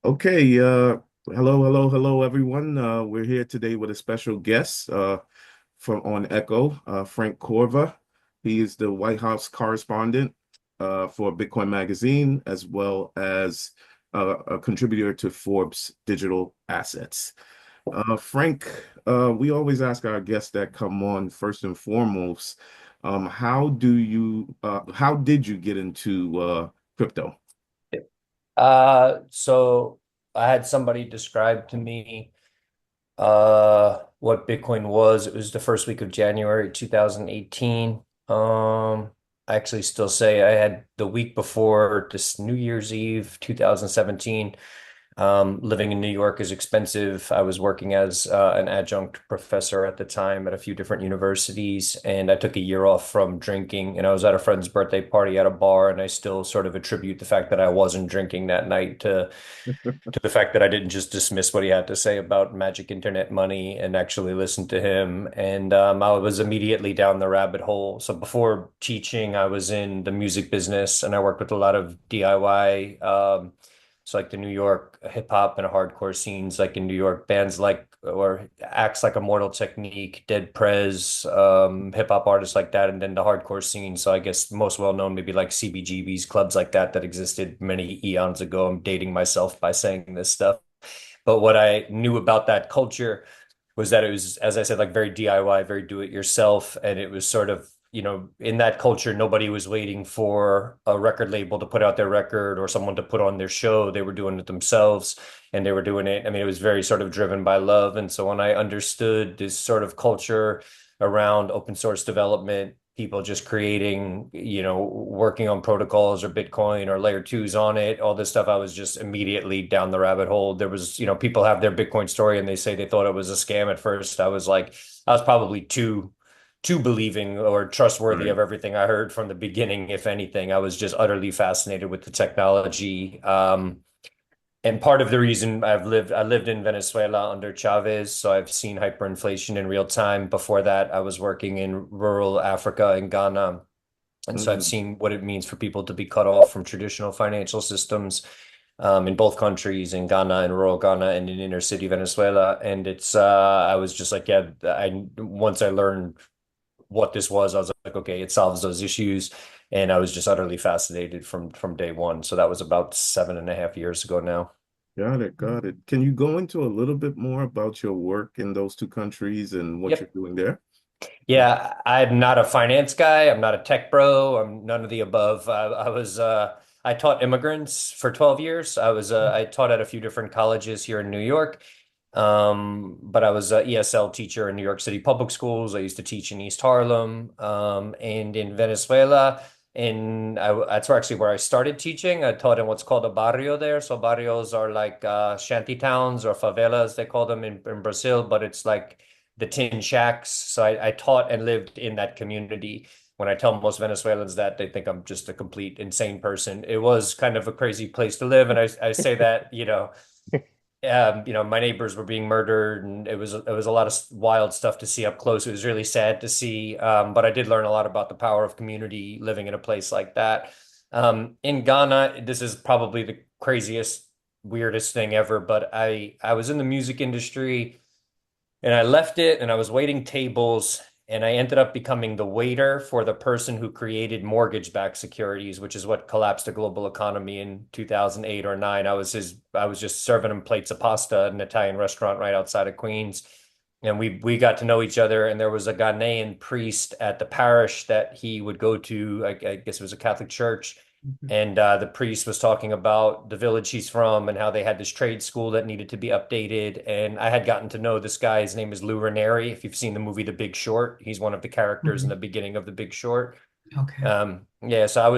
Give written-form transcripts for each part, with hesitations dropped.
Okay, hello, everyone. We're here today with a special guest from on Echo, Frank Carver. He is the White House correspondent for Bitcoin Magazine, as well as a contributor to Forbes Digital Assets. Frank, we always ask our guests that come on first and foremost, how did you get into crypto? So I had somebody describe to me what Bitcoin was. It was the first week of January 2018. I actually still say I had the week before this New Year's Eve 2017. Living in New York is expensive. I was working as an adjunct professor at the time at a few different universities, and I took a year off from drinking. And I was at a friend's birthday party at a bar, and I still sort of attribute the fact that I wasn't drinking that night to the fact that I didn't just dismiss what he had to say about magic internet money and actually listen to him. And I was immediately down the rabbit hole. So before teaching, I was in the music business, and I worked with a lot of DIY. So like the New York hip hop and hardcore scenes, like in New York, bands like or acts like Immortal Technique, Dead Prez, hip hop artists like that, and then the hardcore scene. So I guess most well known maybe like CBGB's, clubs like that that existed many eons ago. I'm dating myself by saying this stuff. But what I knew about that culture was that it was, as I said, like very DIY, very do it yourself. And it was sort of, in that culture, nobody was waiting for a record label to put out their record or someone to put on their show. They were doing it themselves and they were doing it. I mean, it was very sort of driven by love. And so when I understood this sort of culture around open source development, people just creating, working on protocols or Bitcoin or layer twos on it, all this stuff, I was just immediately down the rabbit hole. There was, people have their Bitcoin story and they say they thought it was a scam at first. I was probably too believing or trustworthy Right. of everything I heard from the beginning. If anything, I was just utterly fascinated with the technology. And part of the reason I lived in Venezuela under Chavez, so I've seen hyperinflation in real time. Before that, I was working in rural Africa in Ghana. And so I've Mm. seen what it means for people to be cut off from traditional financial systems in both countries, in Ghana, in rural Ghana, and in inner city Venezuela. And I was just like, yeah, once I learned what this was, I was like, okay, it solves those issues. And I was just utterly fascinated from day one. So that was about 7.5 years ago now. Got it, got it. Can you go into a little bit more about your work in those two countries and what you're Yep. doing there? Yeah, I'm not a finance guy. I'm not a tech bro. I'm none of the above. I taught immigrants for 12 years. I taught at a few different colleges here in New York. But I was an ESL teacher in New York City public schools. I used to teach in East Harlem, and in Venezuela. That's actually where I started teaching. I taught in what's called a barrio there. So barrios are like shanty towns or favelas, they call them in Brazil, but it's like the tin shacks. So I taught and lived in that community. When I tell most Venezuelans that, they think I'm just a complete insane person. It was kind of a crazy place to live, and I say that, my neighbors were being murdered, and it was a lot of wild stuff to see up close. It was really sad to see, but I did learn a lot about the power of community living in a place like that. In Ghana, this is probably the craziest, weirdest thing ever, but I was in the music industry. And I left it and I was waiting tables and I ended up becoming the waiter for the person who created mortgage-backed securities, which is what collapsed the global economy in 2008 or 9. I was just serving him plates of pasta at an Italian restaurant right outside of Queens. And we got to know each other. And there was a Ghanaian priest at the parish that he would go to. I guess it was a Catholic church. And the priest was talking about the village he's from and how they had this trade school that needed to be updated. And I had gotten to know this guy. His name is Lou Ranieri. If you've seen the movie The Big Short, he's one of the characters in the Mhm. beginning of The Big Short. Okay. Yeah, so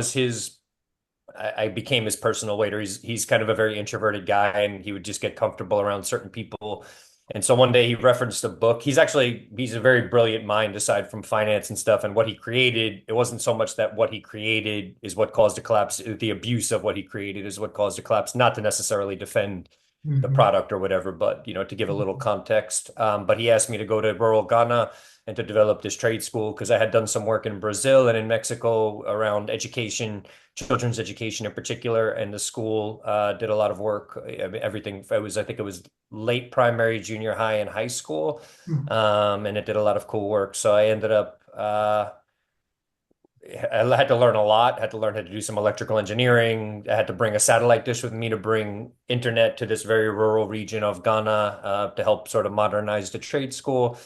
I became his personal waiter. He's kind of a very introverted guy, and he would just get comfortable around certain people. And so one day he referenced a book. He's a very brilliant mind aside from finance and stuff. And what he created, it wasn't so much that what he created is what caused the collapse. The abuse of what he created is what caused the collapse. Not to necessarily defend the Hmm. product or whatever, but to give a little context. But he asked me to go to rural Ghana and to develop this trade school because I had done some work in Brazil and in Mexico around education, children's education in particular, and the school did a lot of work. I mean, everything. I think it was late primary, junior high, and high school, Mhm. and it did a lot of cool work. So I ended up. I had to learn a lot. Had to learn how to do some electrical engineering. I had to bring a satellite dish with me to bring internet to this very rural region of Ghana to help sort of modernize the trade school.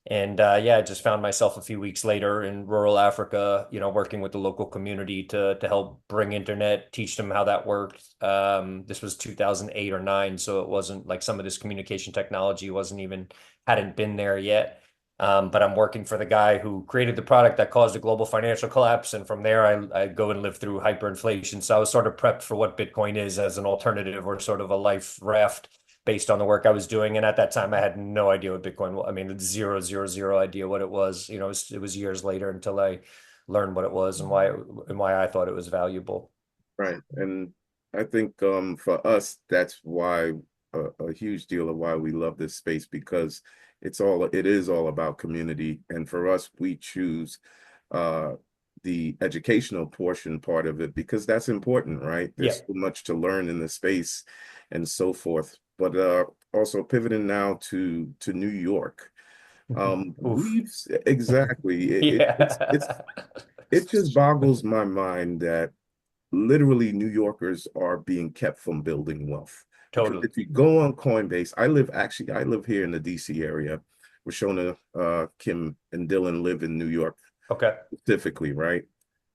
And yeah, I just found myself a few weeks later in rural Africa, working with the local community to help bring internet, teach them how that worked. This was 2008 or 9, so it wasn't like some of this communication technology wasn't even hadn't been there yet. But I'm working for the guy who created the product that caused a global financial collapse. And from there, I go and live through hyperinflation. So I was sort of prepped for what Bitcoin is as an alternative or sort of a life raft based on the work I was doing. And at that time, I had no idea what Bitcoin was. I mean, zero, zero, zero idea what it was. It was years later until I learned what it was and why I thought it was valuable. Right. And I think for us, that's why a huge deal of why we love this space because it is all about community. And for us, we choose uh the educational portion part of it because that's important, right? Yeah. There's so much to learn in the space and so forth. But also pivoting now to New York. Oof. We've exactly Yeah. it just boggles my mind that literally New Yorkers are being kept from building wealth. Because Totally. if you go on Coinbase, I live here in the DC area. Rashona, Kim, and Dylan live in New York Okay. specifically, right?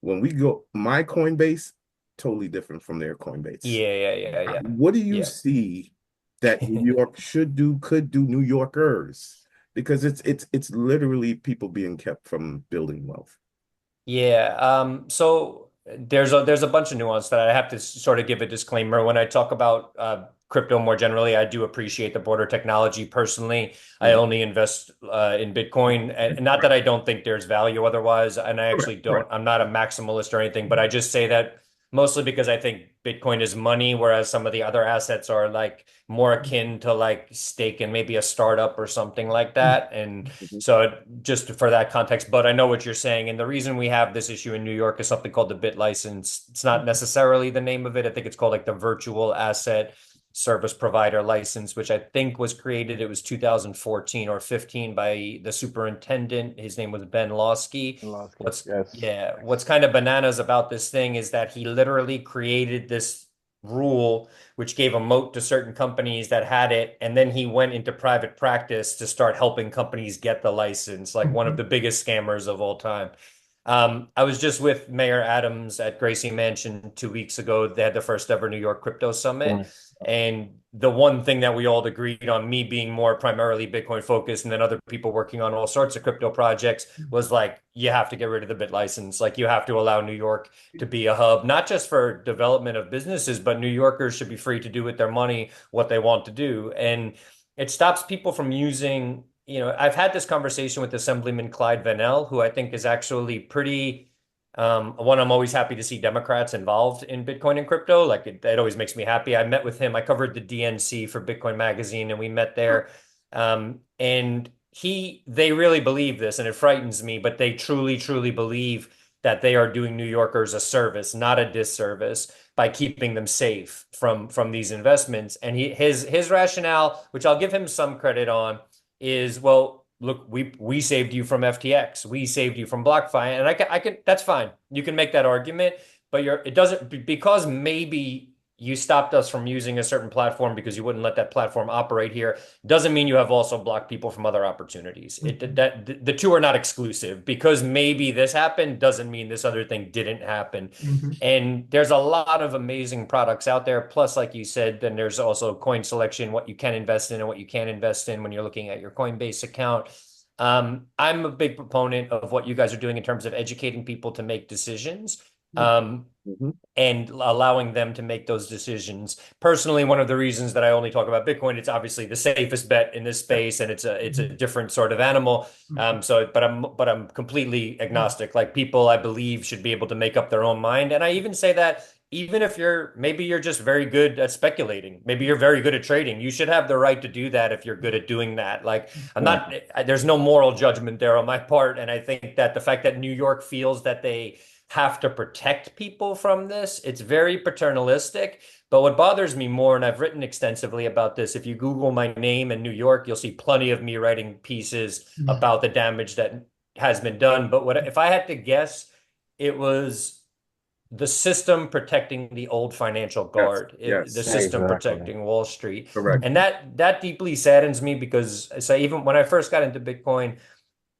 When we go, my Coinbase, totally different from their Coinbase. Yeah, yeah, yeah, yeah. What do you Yeah. see that New York should do, could do, New Yorkers? Because it's literally people being kept from building wealth. Yeah. So there's a bunch of nuance that I have to sort of give a disclaimer when I talk about crypto more generally. I do appreciate the broader technology. Personally, I Mhm. only invest in Bitcoin, and not Right, that I don't think there's value otherwise. And I right, actually right. don't. I'm not a maximalist or anything, but I just say that mostly because I think Bitcoin is money, whereas some of the other assets are like more akin to like stake in maybe a startup or something like that. And Mhm. so just for that context, but I know what you're saying. And the reason we have this issue in New York is something called the bit license. It's not necessarily the name of it. I think it's called like the virtual asset service provider license, which I think was created. It was 2014 or 15 by the superintendent. His name was Ben Lawsky. Lasky. What's Yes. Yeah, what's kind of bananas about this thing is that he literally created this rule which gave a moat to certain companies that had it. And then he went into private practice to start helping companies get the license, like one of Mhm. the biggest scammers of all time. I was just with Mayor Adams at Gracie Mansion 2 weeks ago. They had the first ever New York Crypto Summit. Nice. And the one thing that we all agreed on, me being more primarily Bitcoin focused and then other people working on all sorts of crypto projects, was like, you have to get rid of the bit license. Like, you have to allow New York to be a hub, not just for development of businesses, but New Yorkers should be free to do with their money what they want to do. And it stops people from using, I've had this conversation with Assemblyman Clyde Vannell, who I think is actually pretty, one, I'm always happy to see Democrats involved in Bitcoin and crypto. Like it always makes me happy. I met with him. I covered the DNC for Bitcoin Magazine, and we met there. And they really believe this, and it frightens me, but they truly, truly believe that they are doing New Yorkers a service, not a disservice, by keeping them safe from these investments. And his rationale, which I'll give him some credit on, is, well, look, we saved you from FTX, we saved you from BlockFi, and I can that's fine. You can make that argument, but it doesn't, because maybe you stopped us from using a certain platform because you wouldn't let that platform operate here, doesn't mean you have also blocked people from other opportunities. Mhm. That the two are not exclusive. Because maybe this happened doesn't mean this other thing didn't happen. Mhm. And there's a lot of amazing products out there. Plus, like you said, then there's also coin selection, what you can invest in and what you can't invest in when you're looking at your Coinbase account. I'm a big proponent of what you guys are doing in terms of educating people to make decisions. Um, Mhm. and allowing them to make those decisions. Personally, one of the reasons that I only talk about Bitcoin, it's obviously the safest bet in this Yeah. space, and it's a Mhm. different sort of animal. Mhm. But I'm completely agnostic. Like, people, I believe, should be able to make up their own mind, and I even say that even if maybe you're just very good at speculating, maybe you're very good at trading, you should have the right to do that if you're good at doing that. Like, Right. there's no moral judgment there on my part. And I think that the fact that New York feels that they have to protect people from this, it's very paternalistic. But what bothers me more, and I've written extensively about this, if you Google my name in New York, you'll see plenty of me writing pieces about the damage that has been done. But if I had to guess, it was the system protecting the old financial Yes. guard, the Yes. system Exactly. protecting Wall Street. Correct. And that deeply saddens me because so even when I first got into Bitcoin,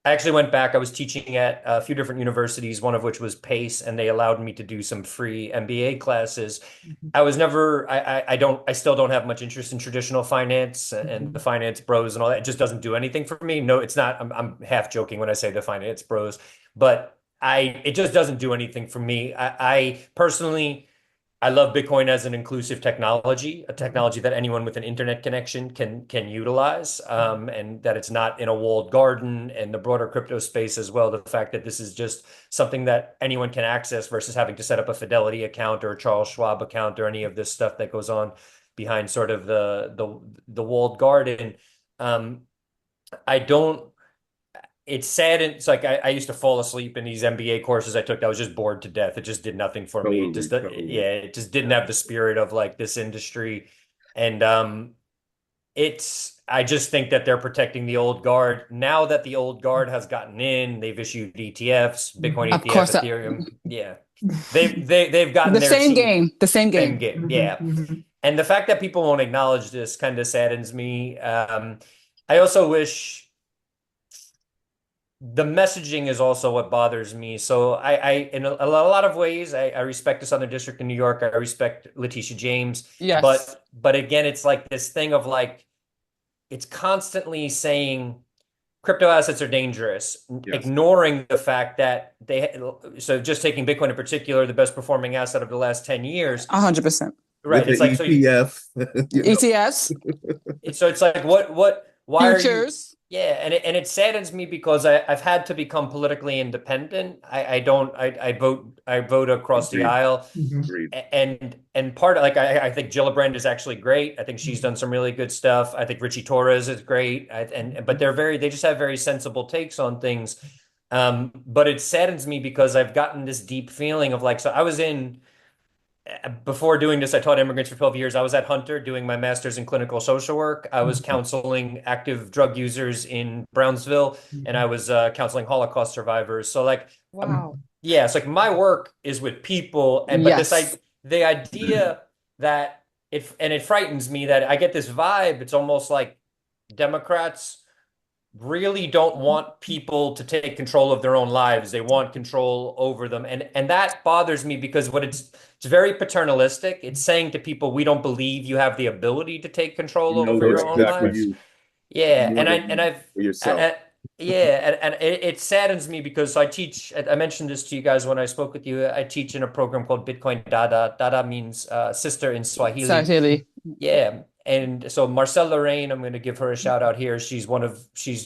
I actually went back. I was teaching at a few different universities, one of which was Pace, and they allowed me to do some free MBA classes. I was never, I still don't have much interest in traditional finance and the finance bros and all that. It just doesn't do anything for me. No, it's not. I'm half joking when I say the finance bros, but it just doesn't do anything for me. I personally, I love Bitcoin as an inclusive technology, a technology that anyone with an internet connection can utilize, and that it's not in a walled garden and the broader crypto space as well. The fact that this is just something that anyone can access versus having to set up a Fidelity account or a Charles Schwab account or any of this stuff that goes on behind sort of the walled garden. Um, I don't it's sad. And it's like I used to fall asleep in these MBA courses I took. I was just bored to death. It just did nothing for me. It Totally. just, Totally. yeah, it just didn't have the spirit of like this industry. And I just think that they're protecting the old guard. Now that the old guard has gotten in, they've issued ETFs, Bitcoin Of ETF, course, Ethereum. Yeah. They've gotten the their same team. game, the same Same game. game. Yeah. And the fact that people won't acknowledge this kind of saddens me. I also wish the messaging is also what bothers me. So in a lot of ways, I respect the Southern District in New York. I respect Letitia James, Yes, but again, it's like this thing of like it's constantly saying crypto assets are dangerous, Yes. ignoring the fact that so just taking Bitcoin in particular, the best performing asset of the last 10 years, 100%. right? With the It's like so ETF, you know. ETFs, so it's like why are you futures. yeah, and it saddens me because I've had to become politically independent. I don't I vote across the Agreed. aisle. Agreed. And part of like I think Gillibrand is actually great. I think she's done some really good stuff. I think Richie Torres is great. And but they just have very sensible takes on things. But it saddens me because I've gotten this deep feeling of like so I was in before doing this, I taught immigrants for 12 years. I was at Hunter doing my master's in clinical social work. I was counseling active drug users in Brownsville, and I was counseling Holocaust survivors. So, like, Wow. yeah, it's like my work is with people, and but Yes. the idea that it frightens me that I get this vibe. It's almost like Democrats really don't want people to take control of their own lives. They want control over them. And that bothers me because it's very paternalistic. It's saying to people, we don't believe you have the ability to take control You know over your what's own good for Exactly. lives. you Yeah, more and than for yourself. yeah, and it saddens me because I teach. I mentioned this to you guys when I spoke with you. I teach in a program called Bitcoin Dada. Dada means sister in Swahili. Certainly. Yeah. And so Marcel Lorraine, I'm going to give her a shout out here. She's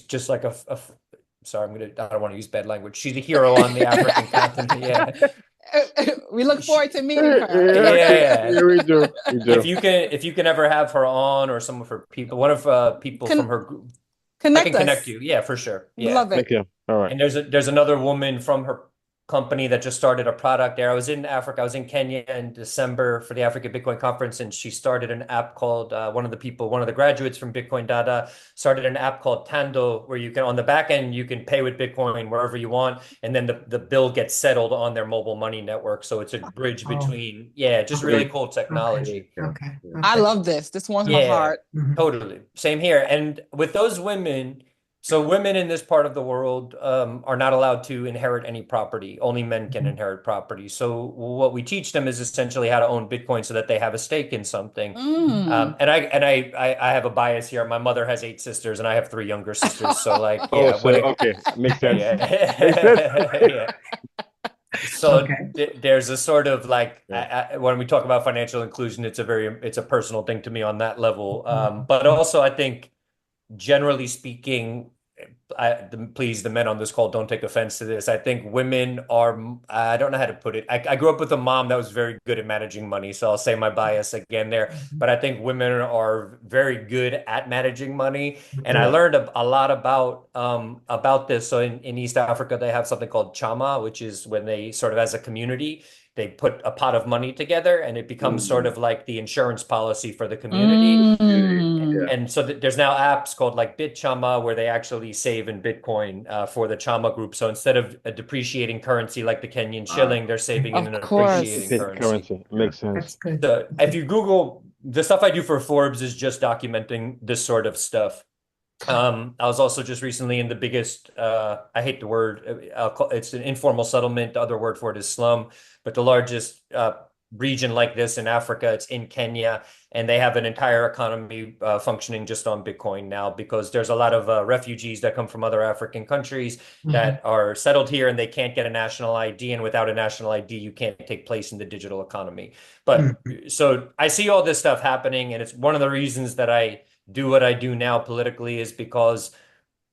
just like sorry, I don't want to use bad language. She's a hero on the African continent. Yeah. We look She, forward to meeting Yeah, her. yeah, yeah, yeah. yeah, we do. We do. If you can ever have her on or some of her people, one of people Con from her group, I Connect can connect us. you. Yeah, for sure. Yeah. Love it. Thank you. All right. And there's another woman from her company that just started a product there. I was in Africa. I was in Kenya in December for the Africa Bitcoin conference, and she started an app called one of the graduates from Bitcoin Dada started an app called Tando, where you can on the back end you can pay with Bitcoin wherever you want, and then the bill gets settled on their mobile money network. So it's a bridge between just really Great. cool technology. Yeah. Yeah. I love this. This warms my Yeah, heart. totally. Same here. And with those women, so women in this part of the world are not allowed to inherit any property. Only men can inherit property. So what we teach them is essentially how to own Bitcoin so that they have a stake in something. Mm. I have a bias here. My mother has 8 sisters, and I have 3 younger sisters. So like, Oh, yeah, so okay, makes sense. Makes sense. yeah, yeah. So there's a sort of like Yeah. when we talk about financial inclusion, it's a personal thing to me on that level. But also I think generally speaking, please, the men on this call, don't take offense to this. I think women are, I don't know how to put it. I grew up with a mom that was very good at managing money, so I'll say my bias again there. But I think women are very good at managing money, and I Yeah. learned a lot about this. So in East Africa, they have something called chama, which is when they sort of as a community they put a pot of money together, and it becomes sort Ooh. of like the insurance policy for the community. Yeah. Mm. And so there's now apps called like BitChama where they actually save in Bitcoin for the Chama group. So instead of a depreciating currency like the Kenyan Uh, shilling, they're saving in Of an appreciating course. Fit currency. currency yeah. makes sense. That's good. So if you Google the stuff I do for Forbes is just documenting this sort of stuff. I was also just recently in the biggest, I hate the word, it's an informal settlement. The other word for it is slum, but the largest region like this in Africa, it's in Kenya, and they have an entire economy functioning just on Bitcoin now because there's a lot of refugees that come from other African countries Mhm. that are settled here and they can't get a national ID, and without a national ID, you can't take place in the digital economy. But Mhm. so I see all this stuff happening, and it's one of the reasons that I do what I do now politically is because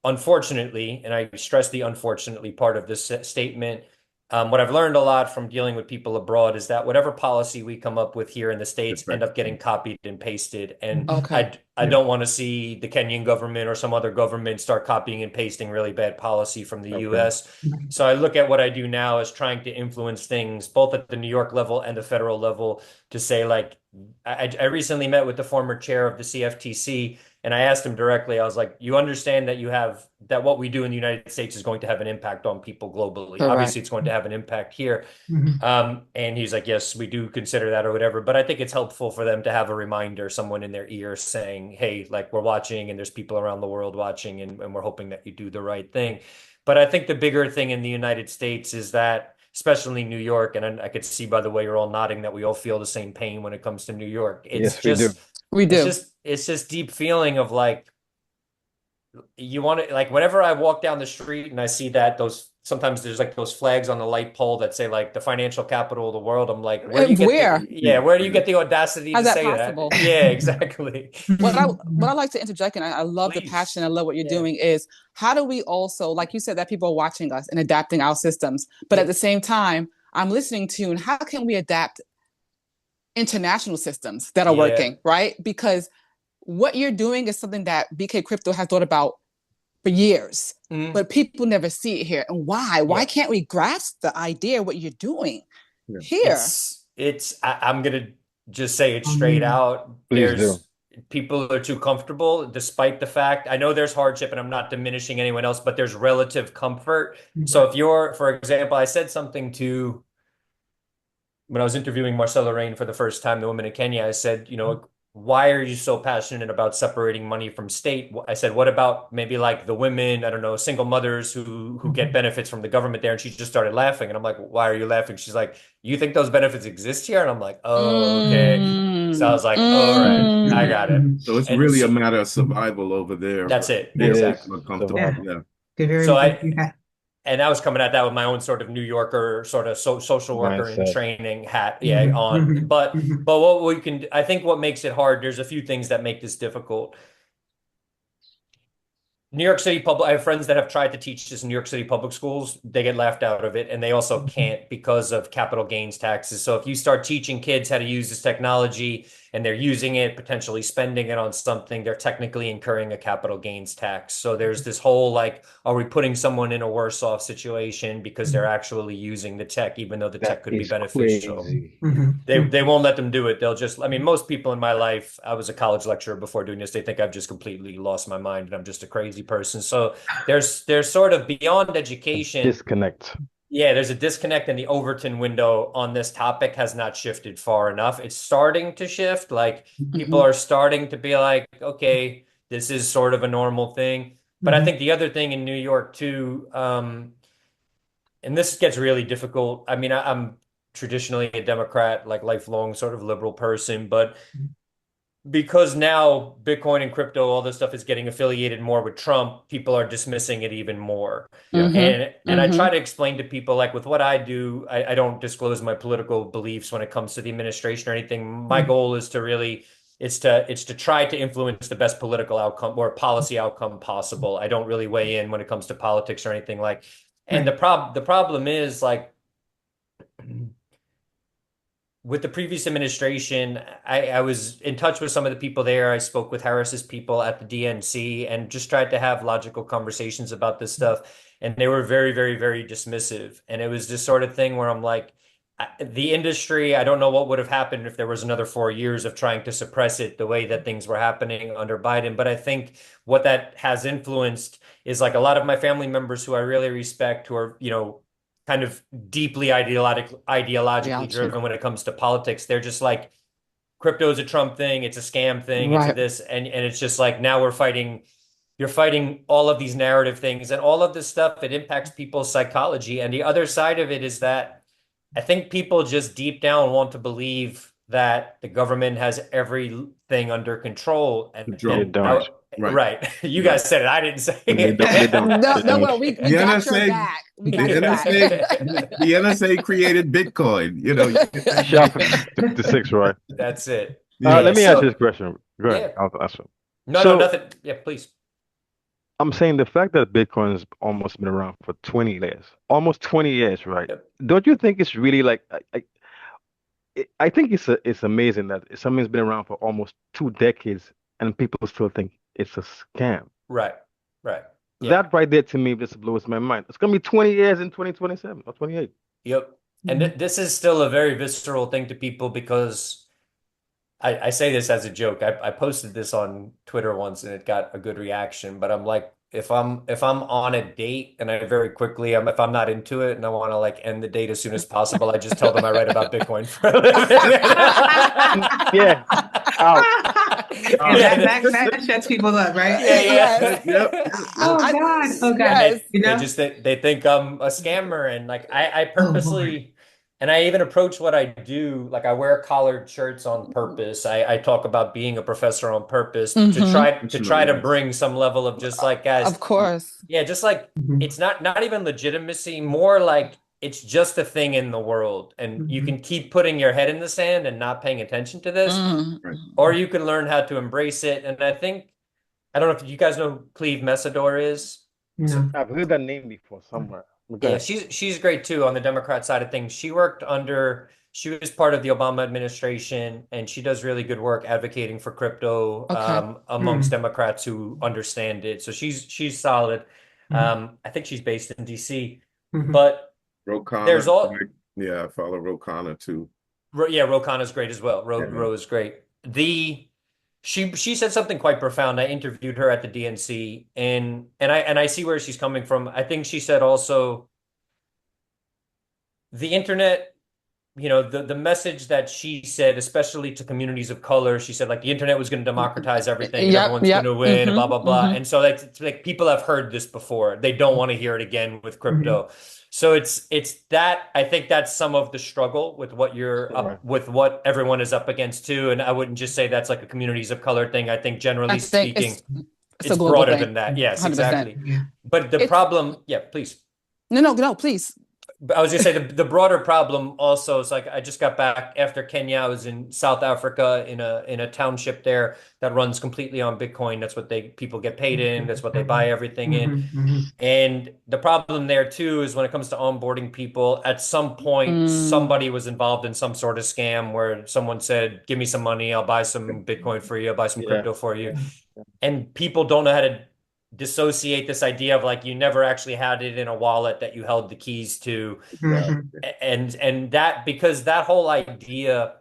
unfortunately, and I stress the unfortunately part of this statement, what I've learned a lot from dealing with people abroad is that whatever policy we come up with here in the States end up getting copied and pasted. And Mhm. Okay. I Yeah. don't want to see the Kenyan government or some other government start copying and pasting really bad policy from the Okay. US. Mhm. So I look at what I do now as trying to influence things both at the New York level and the federal level to say, like, I recently met with the former chair of the CFTC. And I asked him directly, I was like, you understand that you have that what we do in the United States is going to have an impact on people globally. Obviously, Correct. it's going to have an impact here. Mhm. And he's like, yes, we do consider that or whatever. But I think it's helpful for them to have a reminder, someone in their ear saying, hey, like we're watching and there's people around the world watching and we're hoping that you do the right thing. But I think the bigger thing in the United States is that, especially New York, and I could see by the way you're all nodding that we all feel the same pain when it comes to New York. Yes, we do. We do. It's just deep feeling of like you want to like whenever I walk down the street and I see that those sometimes there's like those flags on the light pole that say like the financial capital of the world. I'm like, where do you get Where? where do you get the audacity to How's that say that? possible? Yeah, exactly. What I like to interject, and I love the passion, Please. I love what you're Yeah. doing, is how do we also, like you said, that people are watching us and adapting our systems, but at Yeah. the same time, I'm listening to you, and how can we adapt international systems that are Yeah. working, right? Because what you're doing is something that BK Crypto has thought about for years, Mhm. but people never see it here. And why? Why Yeah. can't we grasp the idea of what you're doing Yeah. here? I'm gonna just say it straight Mhm. out. Please do. There's people are too comfortable, despite the fact I know there's hardship, and I'm not diminishing anyone else, but there's relative comfort. So if you're, for example, I said something to when I was interviewing Marcella Rain for the first time, the woman in Kenya, I said, you know, why are you so passionate about separating money from state? I said, what about maybe like the women, I don't know, single mothers who get Mhm. benefits from the government there? And she just started laughing. And I'm like, why are you laughing? She's like, you think those benefits exist here? And I'm like, oh, okay. So I Mm, was like, all right, I mm. got it. So it's And really a so matter of survival over there. that's it. There, It is Exactly. people are comfortable. Yeah. survival. Yeah. Good, So very good. I, and I was coming at that with my own sort of New Yorker, sort of social worker in Mindset. training hat, yeah, Mhm. on. Mhm. Mhm. But what we can, I think, what makes it hard. There's a few things that make this difficult. New York City public, I have friends that have tried to teach this in New York City public schools. They get laughed out of it, and they also Mhm. can't because of capital gains taxes. So if you start teaching kids how to use this technology and they're using it, potentially spending it on something, they're technically incurring a capital gains tax. So there's this whole like, are we putting someone in a worse off situation because they're Mhm. actually using the tech, even though the tech That could be is beneficial? crazy. Mhm. They Mhm. won't let them do it. They'll just, I mean, most people in my life, I was a college lecturer before doing this. They think I've just completely lost my mind and I'm just a crazy person. So there's sort of beyond A education. disconnect. Yeah, there's a disconnect and the Overton window on this topic has not shifted far enough. It's starting to shift. Like people Mhm. are starting to be like, okay, this is sort of a normal thing. But I Mhm. think the other thing in New York too, and this gets really difficult. I mean, I'm traditionally a Democrat, like lifelong sort of liberal person, but because now Bitcoin and crypto, all this stuff is getting affiliated more with Trump, people are dismissing it even more. Yeah. And I try Mhm. to explain to people like with what I do, I don't disclose my political beliefs when it comes to the administration or anything. My Mhm. goal is to really it's to try to influence the best political outcome or policy outcome possible. I don't really weigh in when it comes to politics or anything like. And the problem is like with the previous administration, I was in touch with some of the people there. I spoke with Harris's people at the DNC and just tried to have logical conversations about this stuff. And they were very, very, very dismissive. And it was this sort of thing where I'm like, the industry, I don't know what would have happened if there was another 4 years of trying to suppress it the way that things were happening under Biden. But I think what that has influenced is like a lot of my family members who I really respect, who are, kind of deeply ideologically driven when it comes to politics. They're just like, crypto is a Trump thing, it's a scam thing, it's a this, and it's just like now you're fighting all of these narrative things and all of this stuff. It impacts people's psychology. And the other side of it is that I think people just deep down want to believe that the government has everything under control. And They don't. Right. You guys said it. I didn't say it. They don't. No, well, we The got your NSA back. We The got your back. the NSA created Bitcoin. Sharp 56, right? That's it. Let me ask you this question. Go ahead. Yeah. I'll answer. No, nothing. Yeah, please. I'm saying the fact that Bitcoin has almost been around for 20 years, almost 20 years, right? Yep. Don't you think it's really like I think it's amazing that something's been around for almost 2 decades and people still think it's a scam. Right. Yeah. That right there to me just blows my mind. It's gonna be 20 years in 2027 or 28. Yep. And this is still a very visceral thing to people because I say this as a joke. I posted this on Twitter once and it got a good reaction, but I'm like, if I'm on a date and I very quickly if I'm not into it and I want to like end the date as soon as possible, I just tell them I write about Bitcoin for a living. Yeah. That shuts people up, right? Yeah. Yep. Oh God. Okay. Yes. They think I'm a scammer and like I purposely and I even approach what I do, like I wear collared shirts on purpose. I talk about being a professor on purpose to try to bring some level of just like, guys, Of course. yeah, just like it's not even legitimacy, more like it's just a thing in the world. And you can keep putting your head in the sand and not paying attention to this, or you can learn how to embrace it. And I think, I don't know if you guys know who Cleve Messidor is. No. I've heard that name before somewhere. Yeah, she's great too on the Democrat side of things. She was part of the Obama administration, and she does really good work advocating for crypto amongst Democrats who understand it. So she's solid. I think she's based in DC, but Ro Khanna, there's all I follow Ro Khanna too. Yeah, Ro Khanna's great as well. Ro is great. She said something quite profound. I interviewed her at the DNC, and I see where she's coming from. I think she said also the internet, the message that she said, especially to communities of color, she said like the internet was going to democratize everything, and everyone's going to win, and blah blah blah. And so like people have heard this before. They don't want to hear it again with crypto. So it's that I think that's some of the struggle with what with what everyone is up against too. And I wouldn't just say that's like a communities of color thing. I think generally speaking, it's broader than that. Yes, 100%. Exactly. Yeah. But the problem, please. No, please. I was gonna say the broader problem also is like I just got back after Kenya. I was in South Africa in a township there that runs completely on Bitcoin. That's what people get paid in. That's what they buy everything in. And the problem there too is when it comes to onboarding people, at some point somebody was involved in some sort of scam where someone said, "Give me some money, I'll buy some Bitcoin for you, I'll buy some crypto for you," and people don't know how to dissociate this idea of like you never actually had it in a wallet that you held the keys to, and that because that whole idea,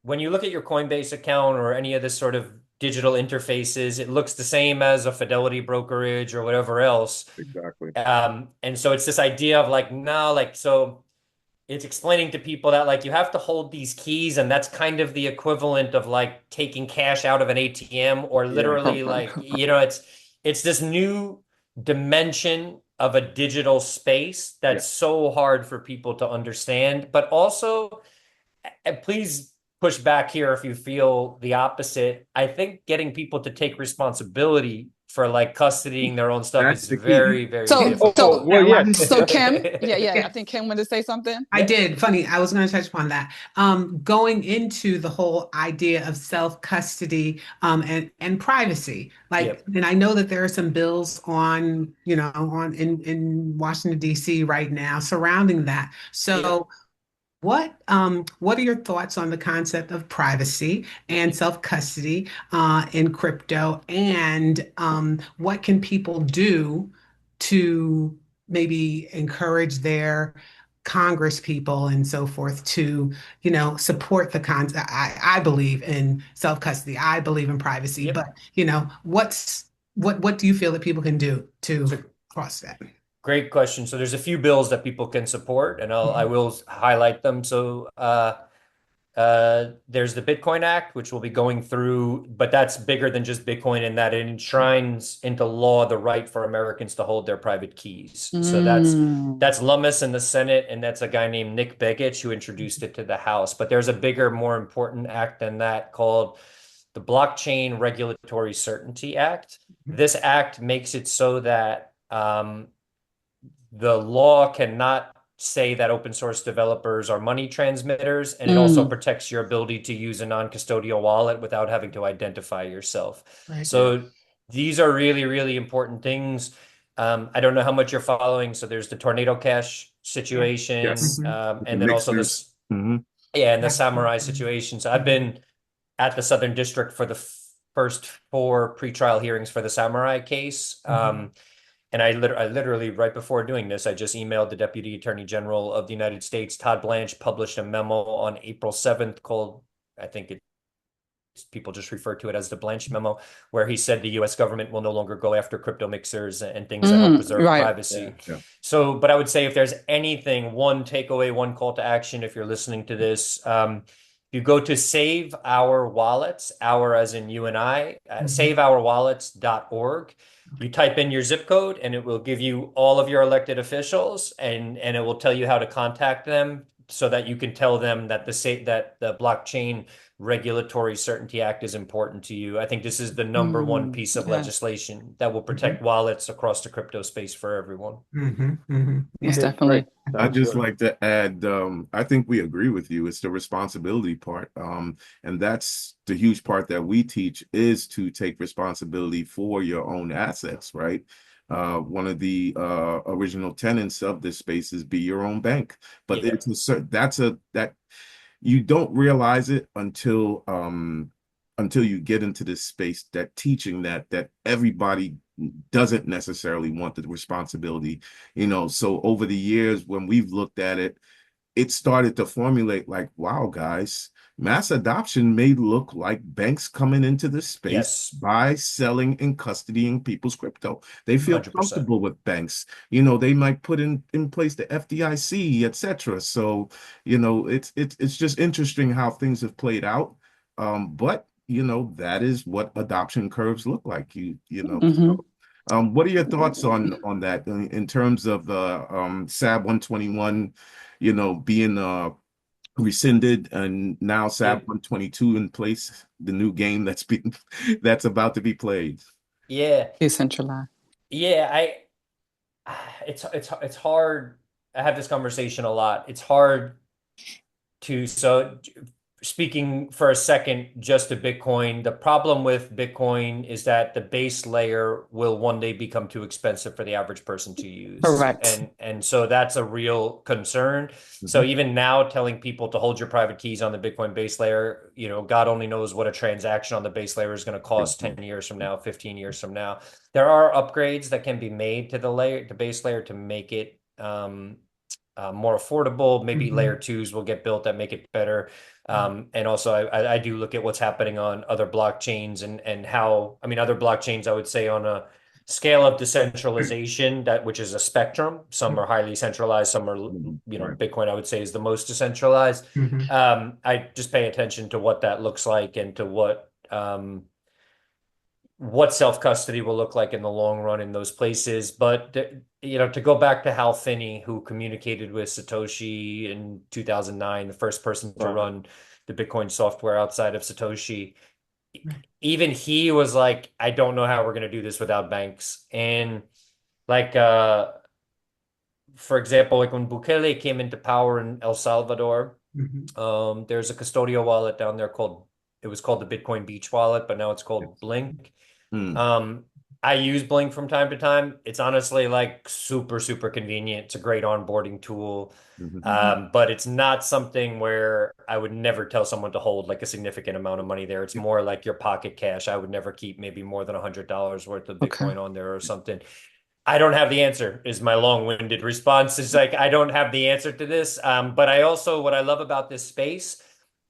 when you look at your Coinbase account or any of this sort of digital interfaces, it looks the same as a Fidelity brokerage or whatever else. Exactly. And so it's this idea of like, no, like, so it's explaining to people that like you have to hold these keys, and that's kind of the equivalent of like taking cash out of an ATM or literally like, it's this new dimension of a digital space that's so hard for people to understand. But also, and please push back here if you feel the opposite. I think getting people to take responsibility for like custodying their own stuff That's is the key. very, very So, difficult. Well, Yeah, yes. so Kim, yeah, I think Kim wanted to say something. I Yeah. did. Funny, I was going to touch upon that. Going into the whole idea of self-custody and privacy. Like, Yep. and I know that there are some bills on, on in Washington, D.C. right now surrounding that. Yep. So what are your thoughts on the concept of privacy and self-custody in crypto? And what can people do to maybe encourage their Congress people and so forth to, support the concept? I believe in self-custody. I believe in privacy, Yep. but what do you feel that people can do to So cross that? great question. So there's a few bills that people can support, and I Mhm. will highlight them. So there's the Bitcoin Act, which will be going through, but that's bigger than just Bitcoin in that it enshrines into law the right for Americans to hold their private keys. So Mm. that's Lummis in the Senate, and that's a guy named Nick Begich who introduced it to the House. But there's a bigger, more important act than that called the Blockchain Regulatory Certainty Act. This act makes it so that the law cannot say that open source developers are money transmitters, and it also Mm. protects your ability to use a non-custodial wallet without having to identify yourself. Right. So these are really, really important things. I don't know how much you're following. So there's the Tornado Cash Yeah. situation, Yes. Mhm. The and then also mixers. this, Hmm. yeah, and the Yeah. Samurai situation. So I've been at the Southern District for the first four pretrial hearings for the Samurai case. Mhm. And I literally, right before doing this, I just emailed the Deputy Attorney General of the United States. Todd Blanche published a memo on April 7th called, I think people just refer to it as the Blanche memo, where he said the US government will no longer go after crypto mixers and things that help preserve Right. privacy. Yeah. So, but I would say if there's anything, one takeaway, one call to action, if you're listening to this, you go to Save Our Wallets, our as in you and I, Mhm. saveourwallets.org. You type in your zip code and it will give you all of your elected officials and it will tell you how to contact them so that you can tell them that the blockchain Regulatory Certainty Act is important to you. I think this is the number one Mm. piece of Yes, legislation that will Mhm. protect wallets across the crypto space for everyone. Mhm. Mhm. most Yeah. Okay, great. definitely. I'd Sounds just good. like to add, I think we agree with you. It's the responsibility part. And that's the huge part that we teach is to take responsibility for your own assets, right? One of the original tenets of this space is be your own bank. But Yeah. it's a certain that you don't realize it until you get into this space that teaching that everybody doesn't necessarily want the responsibility, so over the years when we've looked at it, it started to formulate like, wow, guys, mass adoption may look like banks coming into this space Yes. by selling and custodying people's crypto. They feel 100%. comfortable with banks. They might put in place the FDIC, etc. So, it's just interesting how things have played out. But that is what adoption curves look like. Hmm. So, what are your thoughts on that in terms of SAB 121? Being rescinded and now Yeah. SAP 122 in place, the new game that's about to be played. Yeah. Decentralized. Yeah. It's hard. I have this conversation a lot. It's hard so speaking for a second just to Bitcoin, the problem with Bitcoin is that the base layer will one day become too expensive for the average person to use. Correct. And so that's a real concern. So Mhm. even now telling people to hold your private keys on the Bitcoin base layer, God only knows what a transaction on the base layer is going to cost 10 years from now, 15 years from now. There are upgrades that can be made to the base layer to make it more affordable. Maybe layer Mhm. twos will get built that make it better. And also, I do look at what's happening on other blockchains and how, I mean, other blockchains, I would say on a scale of decentralization, which is a spectrum. Some are highly centralized, some are, Mhm. Right. Bitcoin, I would say, is the most decentralized. Mhm. I just pay attention to what that looks like and to what self-custody will look like in the long run in those places. But to go back to Hal Finney, who communicated with Satoshi in 2009, the first person to Right. run the Bitcoin software outside of Satoshi, Right. even he was like, I don't know how we're going to do this without banks. And like, for example, like when Bukele came into power in El Salvador, Mhm. there's a custodial wallet down there it was called the Bitcoin Beach wallet, but now it's called Yes. Blink. Mm, Um, I use Blink from time to time. It's honestly like super, super convenient. It's a great onboarding tool. mhm. But it's not something where I would never tell someone to hold like a significant amount of money there. It's more like your pocket cash. I would never keep maybe more than $100 worth of Okay. Bitcoin on there or something. I don't have the answer, is my long-winded response. It's like I don't have the answer to this. But I also, what I love about this space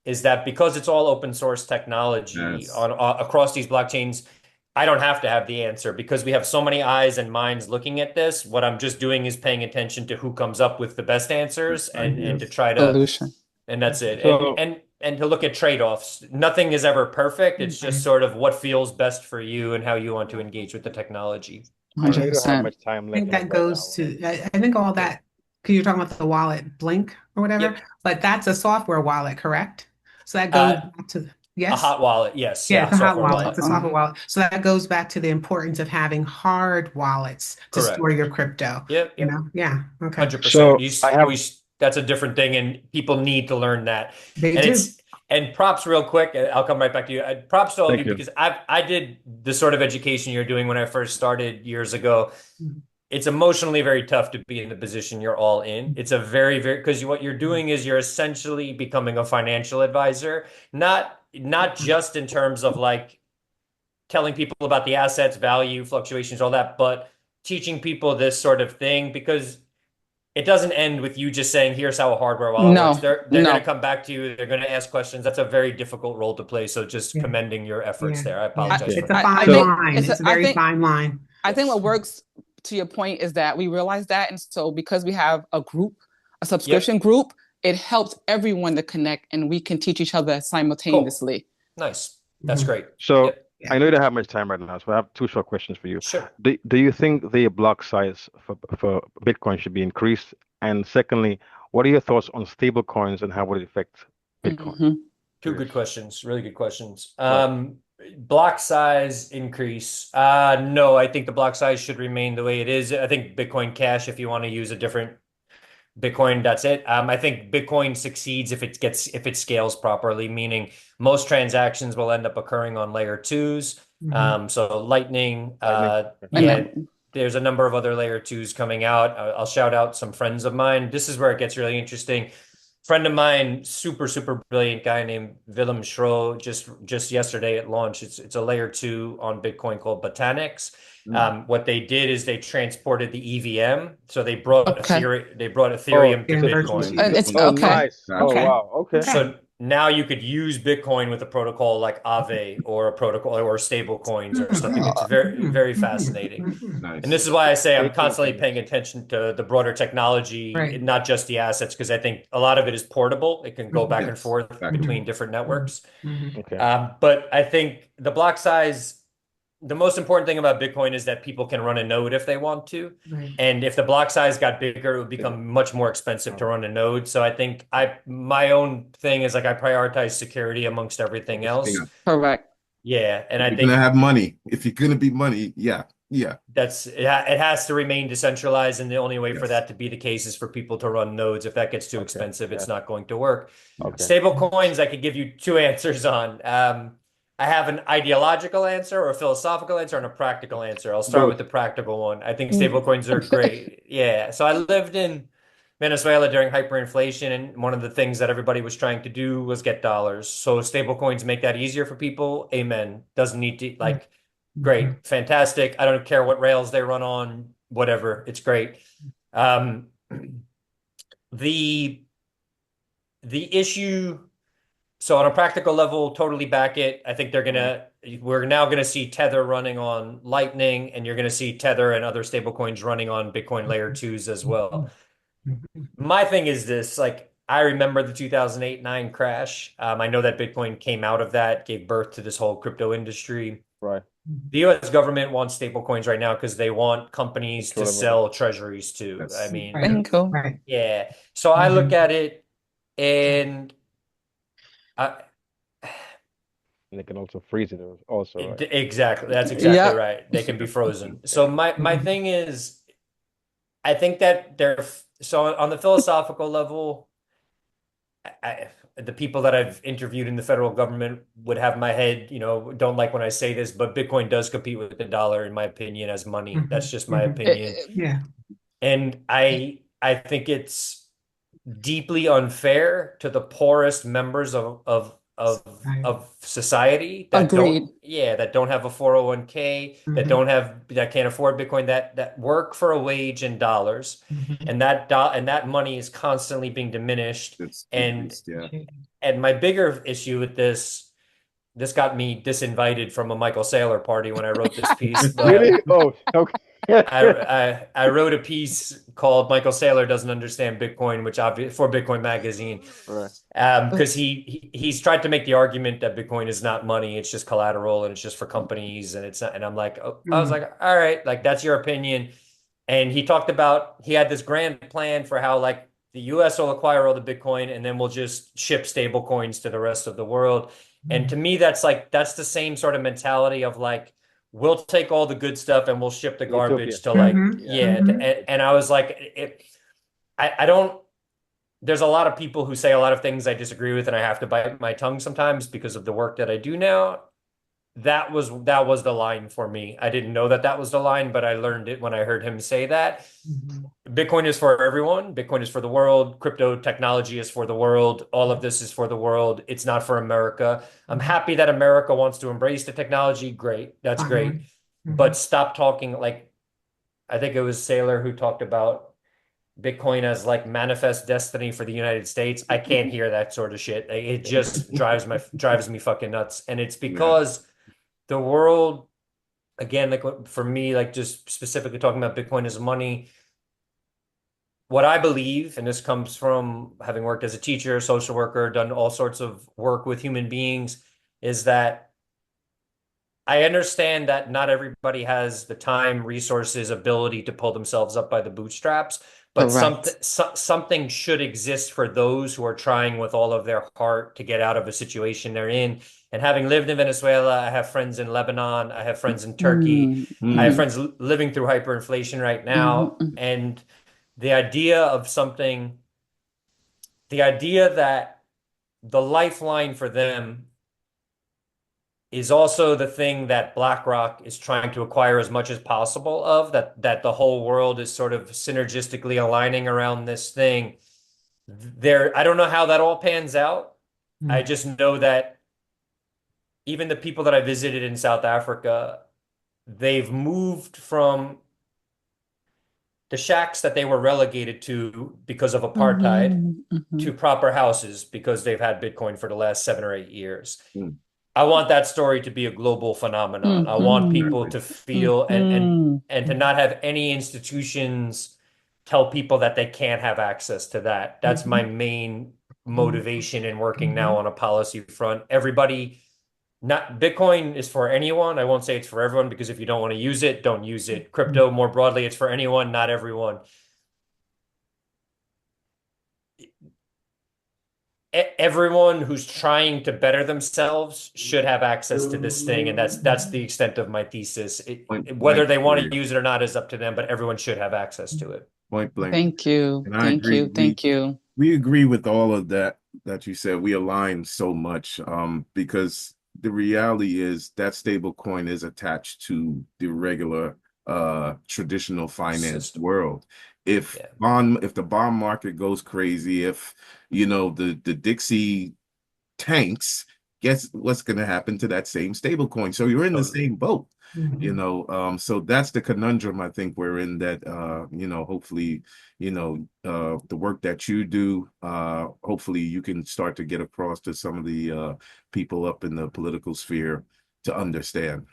is that because it's all open source technology Yes. on across these blockchains, I don't have to have the answer because we have so many eyes and minds looking at this. What I'm just doing is paying attention to who comes up with the best answers and to Ideas. try to, Solution. and that's it. So And to look at trade-offs. Nothing is ever perfect. It's just Right. sort of what feels best for you and how you want to engage with the technology. I know you don't have 100%. much time I think left in us that right goes now. to, I think all Yeah. that, because you're talking about the wallet Blink or whatever, Yep. but that's a software wallet, correct? So that goes Uh, back to, a yes? hot wallet. Yes. Yeah, Yeah. it's a hot Software wallet. wallet. It's a software wallet. So that goes back to the importance of having hard wallets to store Correct. your crypto. Yep. You Yep. know? Yeah. Okay. 100%. So I have, That's a different thing, and people need to learn that. They And do. it's and props real quick. I'll come right back to you. Props to all of thank you you. because I did the sort of education you're doing when I first started years ago. It's emotionally very tough to be in the position you're all in. It's a very because what you're doing is you're essentially becoming a financial advisor, not just in terms of like telling people about the assets, value, fluctuations, all that, but teaching people this sort of thing because it doesn't end with you just saying, here's how a hardware wallet works. No, They're going to no. come back to you. They're going to ask questions. That's a very difficult role to play. So just Yeah. commending your efforts Yeah. there. I Yeah. apologize Okay. for It's a that. I fine So think line. It's a I very think fine line. I think what Yes. works to your point is that we realize that, and so because we have a group, a Yep. subscription group, it helps everyone to connect, and we can teach each other Cool. simultaneously. Nice. That's Mhm. great. so Yep. Yeah. I know you don't have much time right now, so I have two short questions for you. Sure. Do you think the block size for Bitcoin should be increased? And secondly, what are your thoughts on stable coins and how would it affect Bitcoin? Hmm. Two good Curious. questions. Really good questions. Right. Block size increase. No, I think the block size should remain the way it is. I think Bitcoin Cash, if you want to use a different Bitcoin, that's it. I think Bitcoin succeeds if it scales properly, meaning most transactions will end up occurring on layer twos. Mhm. So Lightning, Lightning. And yeah, then, there's a number of other layer twos coming out. I'll shout out some friends of mine. This is where it gets really interesting. Friend of mine, super, super brilliant guy named Willem Schro, just yesterday at launch. It's a layer two on Bitcoin called Botanics. Mm. What they did is they transported the EVM. So okay, They brought Oh, Ethereum to Yeah, so virtual Bitcoin. and GPU. it's oh okay. nice. Oh Gotcha. Okay. wow. Okay. Okay. So now you could use Bitcoin with a protocol like Aave or a protocol or stable coins or something. Mhm. It's very, Mhm. very Mhm. fascinating. Mhm. And Nice. this is why I say I'm Staking constantly and paying attention to the broader technology, Right. not just the assets, because I think a lot of it is portable. It can go Mhm. back and Yes. forth Back and between forth. different Mhm. networks. Mhm. okay. But I think the block size, the most important thing about Bitcoin is that people can run a node if they want to. Right. And if the block size got bigger, it would Bigger. become much more expensive to Oh, run a node. So I think my own thing is like I prioritize security amongst everything Everything else. else. Correct. Yeah, and If I you're gonna think have money, if you're gonna be money, yeah, yeah, it has to remain decentralized, and the only way for yes. that to be the case is for people to run nodes. If that gets too okay. expensive, it's Yeah. not going to work. Yeah. Okay. Stable coins, I could give you two answers on. I have an ideological answer or a philosophical answer and a practical answer. I'll start with Both. the practical one. I think stable Mm. coins are great. Yeah. So I lived in Venezuela during hyperinflation, and one of the things that everybody was trying to do was get dollars. So stable coins make that easier for people. Amen. Doesn't need to like Mhm. great, fantastic. I don't care what rails they run on, whatever. It's great. Um, the the issue so on a practical level, totally back it. I think we're now gonna see Tether running on Lightning, and you're gonna see Tether and other stablecoins running on Bitcoin layer twos as well. Mhm. My thing is this, like I remember the 2008-9 crash. I know that Bitcoin came out of that, gave birth to this whole crypto industry. Right. The US government wants stablecoins right now because they want companies to Control over it. sell treasuries too. I That's mean, Right. yeah. Bingo. Right. yeah. So I look Mhm. at it and I, And they can also freeze it also, right? Exactly. That's exactly Yep. right. They can be frozen. So my Mhm. thing is, I think that so on the philosophical level, the people that I've interviewed in the federal government would have my head, don't like when I say this, but Bitcoin does compete with the dollar, in my opinion, as money. That's Mhm. just my Mhm. opinion. Yeah. And I think it's deeply unfair to the poorest members Right. of society that Agreed. don't have a 401k, Mhm. that can't afford Bitcoin, that work for a wage in dollars, Mhm. and that money is constantly being diminished. It's And decreased, yeah. my bigger issue with this got me disinvited from a Michael Saylor party when I wrote this piece, but Really? Oh, okay. I wrote a piece called "Michael Saylor Doesn't Understand Bitcoin," which for Bitcoin Magazine, Right. because he's tried to make the argument that Bitcoin is not money, it's just collateral and it's just for companies and it's not. And I'm like, oh, I was Mhm. like, all right, like that's your opinion. And he talked about he had this grand plan for how like the US will acquire all the Bitcoin and then we'll just ship stable coins to the rest of the world. And to Mhm. me, that's the same sort of mentality of like, we'll take all the good stuff and we'll ship the Utopia. garbage to like, Mhm. Yeah. yeah. Mhm. And I was like, I don't, there's a lot of people who say a lot of things I disagree with, and I have to bite my tongue sometimes because of the work that I do now. That was the line for me. I didn't know that was the line, but I learned it when I heard him say that. Mhm. Bitcoin is for everyone. Bitcoin is for the world. Crypto technology is for the world. All of this is for the world. It's not for America. I'm Mhm. happy that America wants to embrace the technology. Great. That's great. Fine. But Mhm. stop talking like I think it was Saylor who talked about Bitcoin as like manifest destiny for the United States. I can't hear that sort of shit. It just drives me fucking nuts. And it's Yeah. because the world, again, like for me, like just specifically talking about Bitcoin as money, what I believe, and this comes from having worked as a teacher, social worker, done all sorts of work with human beings, is that I understand that not everybody has the time, resources, ability to pull themselves up by the bootstraps, but Correct. something should exist for those who are trying with all of their heart to get out of a situation they're in. And having lived in Venezuela, I have friends in Lebanon, I have friends in Turkey, Mm, I have Mm, mhm, friends living through hyperinflation right mhm, now, mhm, and the idea of something, the idea that the lifeline for them is also the thing that BlackRock is trying to acquire as much as possible of, that the whole world is sort of synergistically aligning around this thing. I don't know how that all pans out. I Mhm. just know that even the people that I visited in South Africa, they've moved from the shacks that they were relegated to because of apartheid mhm, to mhm, proper houses because they've had Bitcoin for the last 7 or 8 years. mm, I want that story to be a global phenomenon. I want people mhm, exactly. to feel mhm, and to not have any institutions tell people that they can't have access to that. That's my Mhm. main Mhm. motivation in working now Mhm. on a policy front. Everybody, not Bitcoin is for anyone. I won't say it's for everyone because if you don't want to use it, don't use it. Mhm. Crypto more broadly, it's for anyone, not everyone. Everyone who's trying to better themselves should have access to this thing, and that's the extent of my thesis. Point Whether blank they want to period. use it or not is up to them, but everyone should have access to it. Point blank. Thank you. And I Thank agree. you. We Thank you. we agree with all of that you said. We align so much because the reality is that stable coin is attached to the regular traditional finance System. world. Yeah. If the bond market goes crazy, if the Dixie tanks, guess what's going to happen to that same stable coin? So you're in the Totally. same boat, Mhm. so that's the conundrum I think we're in that, hopefully, the work that you do, hopefully you can start to get across to some of the people up in the political sphere to understand.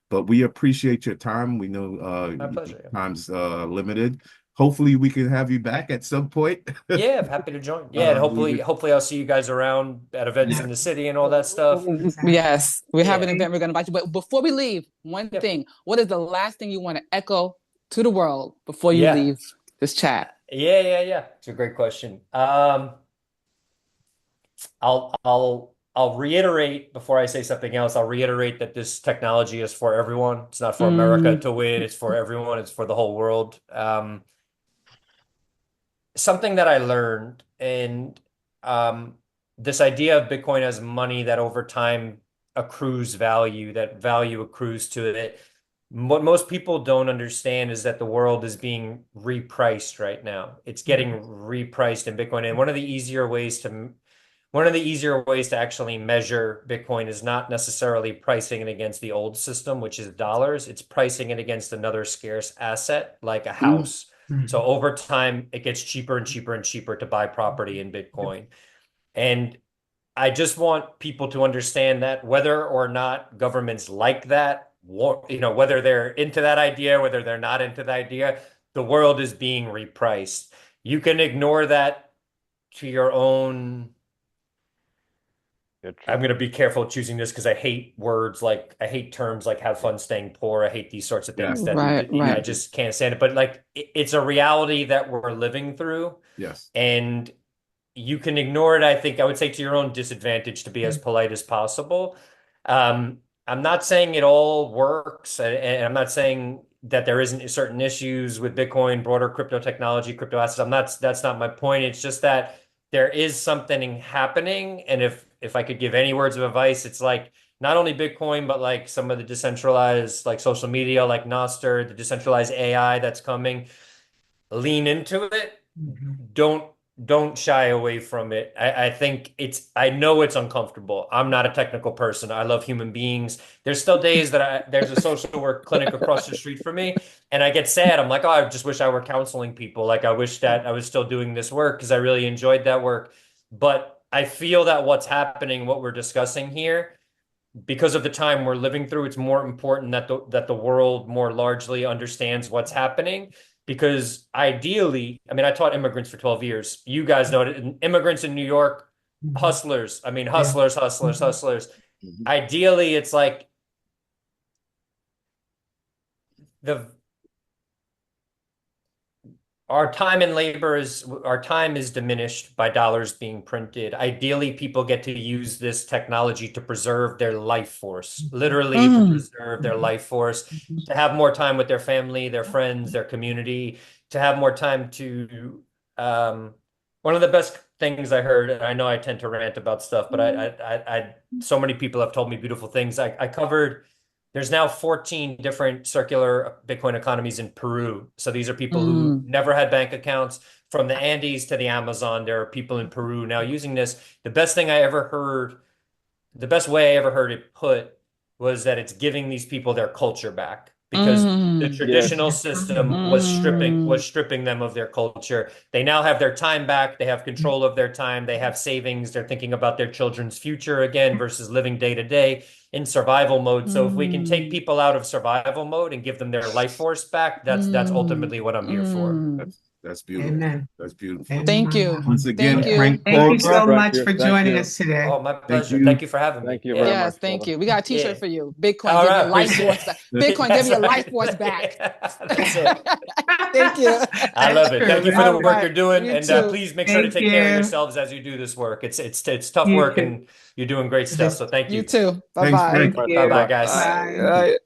But we appreciate your time. We know My pleasure. time's limited. Hopefully we can have you back at some point. Yeah, I'm happy to join. Yeah, and We would, hopefully I'll see you guys around at events yeah. in the city and all that stuff. Exactly. Yes, we have an Yeah. event we're going to invite you. But before we leave, one Yep. thing: what is the last thing you want to echo to the world before you Yeah. leave this chat? Yeah. It's a great question. I'll I'll reiterate before I say something else. I'll reiterate that this technology is for everyone. It's not for America Mm. to win. It's for everyone. It's for the whole world. Something that I learned, and um, this idea of Bitcoin as money that over time accrues value, that value accrues to it. What most people don't understand is that the world is being repriced right now. It's getting repriced in Bitcoin. And one of the easier ways to actually measure Bitcoin is not necessarily pricing it against the old system, which is dollars. It's pricing it against another scarce asset like a Mm. house. So over time, it gets cheaper and cheaper and cheaper to buy property in Bitcoin. And I just want people to understand that whether or not governments like that, whether they're into that idea, whether they're not into the idea, the world is being repriced. You can ignore that to your own. Yeah, I'm true. going to be careful choosing this because I hate terms like have fun staying poor. I hate these sorts of things Yes, that, Right, me I right. too. just can't stand it. But like, it's a reality that we're living through. Yes. And you can ignore it, I think I would say to your own disadvantage to be as polite as possible. I'm not saying it all works, and I'm not saying that there isn't certain issues with Bitcoin, broader crypto technology, crypto assets. That's not my point. It's just that there is something happening. And if I could give any words of advice, it's like not only Bitcoin, but like some of the decentralized like social media, like Nostr, the decentralized AI that's coming, lean into it. Don't don't shy away from it. I think I know it's uncomfortable. I'm not a technical person. I love human beings. There's still days that there's a social work clinic across the street from me, and I get sad. I'm like, oh, I just wish I were counseling people. Like I wish that I was still doing this work because I really enjoyed that work. But I feel that what's happening, what we're discussing here, because of the time we're living through, it's more important that the world more largely understands what's happening. Because ideally, I mean, I taught immigrants for 12 years. You guys know it. Immigrants in New York, hustlers. I mean, Yeah. hustlers, hustlers, Mhm. hustlers. Mhm. Ideally, it's like the our time is diminished by dollars being printed. Ideally, people get to use this technology to preserve their life force, literally to Mm. preserve their life force, to have more time with their family, their friends, their community, to have more time to one of the best things I heard, and I know I tend to rant about stuff, but so many people have told me beautiful things. I covered there's now 14 different circular Bitcoin economies in Peru. So these are people who Mm. never had bank accounts from the Andes to the Amazon. There are people in Peru now using this. The best way I ever heard it put was that it's giving these people their culture back because the Mm. Yes. traditional system Mm. was stripping them of their culture. They now have their time back. They have control of their time. They have savings. They're thinking about their children's future again versus living day to day in survival mode. So if we can take Mm. people out of survival mode and give them their life force back, that's Mm. ultimately what I'm here for. Mm. That's beautiful. Amen. That's beautiful. Thank you. Once Amen. again, Thank Yeah. you. Frank Thank you Thank you, so Carver, Frank. much You. for Thank joining you. us today. Oh, my thank pleasure. you. Thank you for having me. Thank you very Yeah. much, Yes, thank brother. you. We got a t-shirt Yeah. for you. Bitcoin, All give right. your life Appreciate force back. Bitcoin, give That's your right. life force back. That's it. Thank you. I love That's it. Thank you true. for That's the All true. work right. you're doing, You and too. please make sure to Thank take care of you. yourselves as you do this work. It's tough You work, too. and you're doing great stuff. So thank You you. too. Thanks, Bye-bye. Frank. Thank All right. Bye you. bye, Bye-bye. guys. Bye. Thank you. Bye.